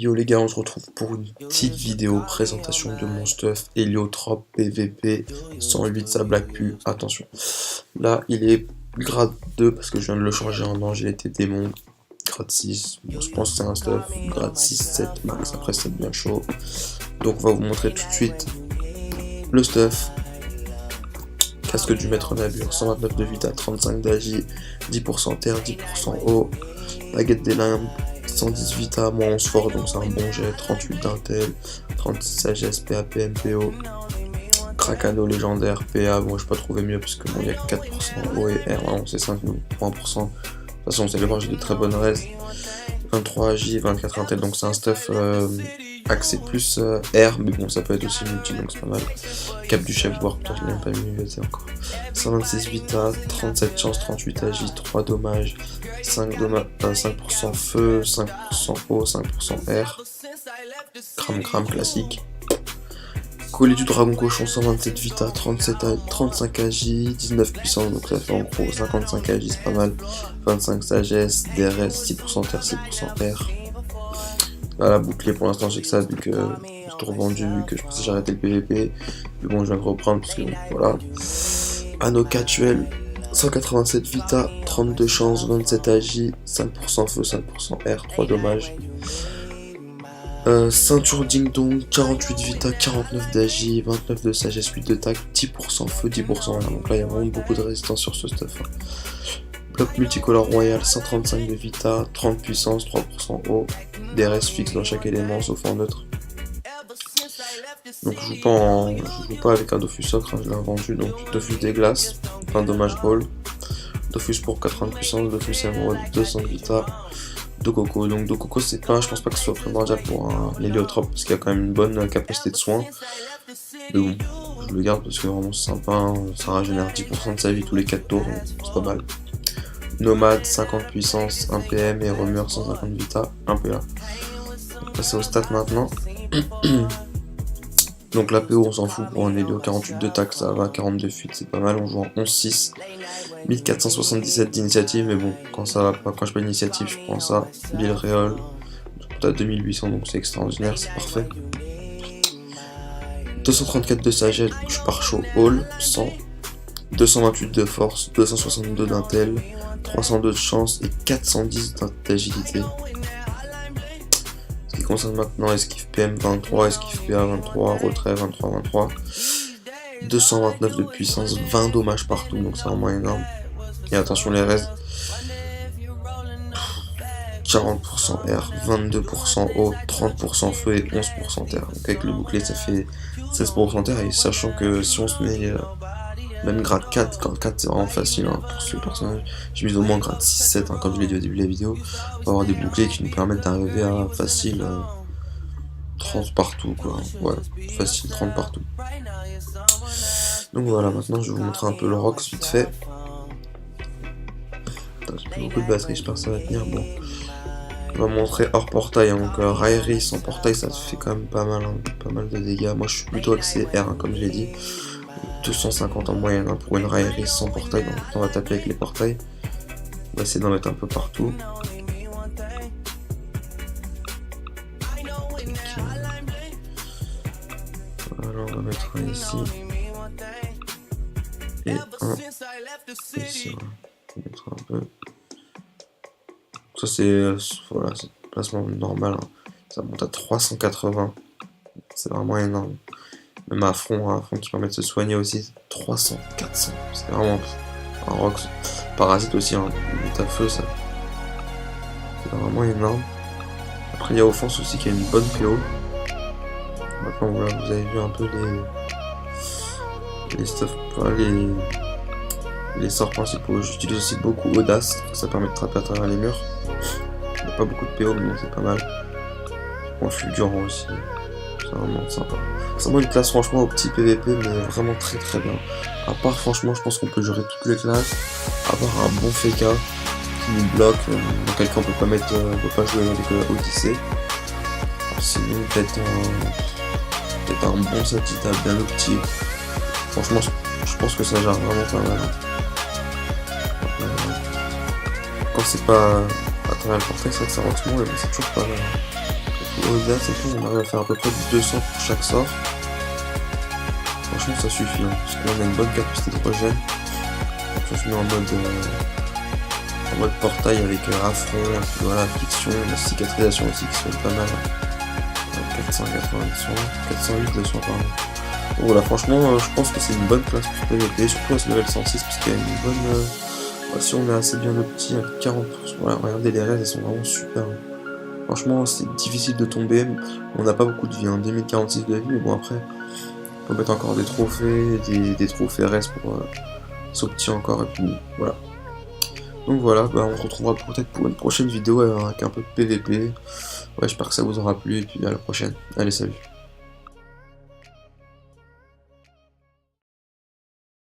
Yo les gars, on se retrouve pour une petite vidéo présentation de mon stuff Héliotrope PVP 108, ça blague plus, attention. Là, il est grade 2 parce que je viens de le changer en ange, il était démon, grade 6. Bon, je pense que c'est un stuff grade 6, 7 max, après c'est bien chaud. Donc on va vous montrer tout de suite le stuff. Casque du maître Nabur, 129 de vita, 35 d'agi, 10% terre, 10% eau, baguette des limbes, 110 vita, moins 11 fort, donc c'est un bon jet, 38 d'intel, 36 sagesse, PAP, MPO, Krakano légendaire, PA, bon je peux pas trouver mieux parce que bon il y a 4% eau et R, vraiment c'est 5 ou 1%, de toute façon vous allez voir j'ai de très bonnes restes, 23 agi, 24 intel, donc c'est un stuff axé plus R, mais bon ça peut être aussi multi donc c'est pas mal. Cap du chef, voire putain je l'ai même pas mis encore. 126 vita, 37 chance, 38 agi, 3 dommages, 5% feu, 5% eau, 5% air. Cram classique. Collier du dragon cochon, 127 vita, 35 agi, 19 puissance, donc ça fait en gros 55 agi, c'est pas mal. 25 sagesse, DRS, 6% terre, 6% air. Voilà, bouclier pour l'instant j'ai que ça vu que j'ai tout revendu, vu que je pensais j'ai arrêté le PVP. Mais bon je viens de reprendre parce que voilà. Anneau actuel, 187 vita, 32 chance, 27 agi, 5% feu, 5% air, 3 dommages. Ceinture ding dong, 48 vita, 49 d'agi, 29 de sagesse, 8 de tac, 10% feu, 10% air. Donc là il y a vraiment beaucoup de résistance sur ce stuff. Bloc multicolore royal, 135 de vita, 30 puissance, 3% eau, DRS fixe dans chaque élément sauf en neutre. Donc je joue pas avec un Dofus Ocre, hein, je l'ai vendu, donc Dofus des glaces, 20 dommage all, Dofus pour 80 puissance, Dofus émeraude, 200 vita, Dokoko. Donc Dokoko c'est pas, je pense pas que ce soit primordial pour un héliotrope parce qu'il y a quand même une bonne capacité de soin. Mais bon, je le garde parce que vraiment c'est sympa, hein, ça régénère 10% de sa vie tous les 4 tours, c'est pas mal. Nomade, 50 puissance, 1 PM et Remure 150 vita, 1 PA. On va passer aux stats maintenant. Donc la PO on s'en fout, pour un Hélio 48 de tac ça va, 42 fuites c'est pas mal, on joue en 11-6, 1477 d'initiative, mais bon, quand ça va pas, quand je pas d'initiative je prends ça, Bill Réol, t'as 2800 donc c'est extraordinaire, c'est parfait. 234 de sagesse, donc je pars chaud, all, 100, 228 de force, 262 d'intel, 302 de chance et 410 d'agilité. Ce qui concerne maintenant esquive PM 23, esquive PA 23, retrait 23, 229 de puissance, 20 dommages partout, donc c'est vraiment énorme. Et attention les restes, 40% air, 22% eau, 30% feu et 11% terre. Donc avec le bouclier ça fait 16% terre, et sachant que si on se met même grade 4, grade 4 c'est vraiment facile hein, pour ce personnage. J'ai mis au moins grade 6-7 hein, comme je l'ai dit au début de la vidéo. On va avoir des boucliers qui nous permettent d'arriver à facile 30 partout quoi. Ouais, facile 30 partout. Donc voilà, maintenant je vais vous montrer un peu le Rox vite fait. J'ai plus beaucoup de batterie, j'espère que ça va tenir. Bon, on va montrer hors portail, hein. Donc Raeris sans portail ça fait quand même pas mal, hein, pas mal de dégâts. Moi je suis plutôt axé R hein, comme je l'ai dit. 250 en moyenne hein, pour une Raeris sans portail, donc on va taper avec les portails. On va essayer d'en mettre un peu partout. Voilà, on va mettre un ici. Et un ici. On va mettre un peu. Ça c'est voilà, c'est placement normal. Hein. Ça monte à 380. C'est vraiment énorme. Même à front qui permet de se soigner aussi, 300, 400, c'est vraiment un Rox. Parasite aussi, hein, le feu ça, c'est vraiment énorme. Après il y a Offense aussi qui a une bonne PO. Maintenant voilà, vous avez vu un peu les stuff, voilà, les sorts principaux. J'utilise aussi beaucoup Audace, ça permet de trapper à travers les murs. Il n'y a pas beaucoup de PO mais bon, c'est pas mal. Bon, Fulgurant aussi. C'est vraiment sympa. C'est vraiment une classe franchement au petit PVP mais vraiment très bien. À part franchement je pense qu'on peut gérer toutes les classes. Avoir un bon FK qui nous bloque. Dans quel cas on peut pas mettre. On peut pas jouer avec Odyssey. Sinon peut-être un bon Satita bien optique. Franchement je pense que ça gère vraiment pas mal. Quand c'est pas à travers le portail, c'est vrai que ça rend tout le monde, mais c'est toujours pas mal. Au-delà, c'est tout, on arrive à faire à peu près 200 pour chaque sort. Franchement, ça suffit, hein, parce qu'on a une bonne capacité d'hydrogène. Donc on se met en mode portail avec affront, et puis voilà, affliction, la cicatrisation aussi qui se fait pas mal. 480 de soins, 408 de soins, pardon. Donc voilà, franchement, je pense que c'est une bonne classe pour PVP, surtout à ce level 106, parce qu'il y a une bonne. Si on est assez bien opti, avec 40%. Voilà, regardez, les raids, elles sont vraiment super. Franchement, c'est difficile de tomber. On n'a pas beaucoup de vie, hein, 2046 de vie, mais bon, après, on peut mettre encore des trophées, des trophées rest pour s'opti encore, et puis voilà. Donc voilà, bah, on se retrouvera peut-être pour une prochaine vidéo avec un peu de PVP. Ouais, j'espère que ça vous aura plu, et puis à la prochaine. Allez, salut.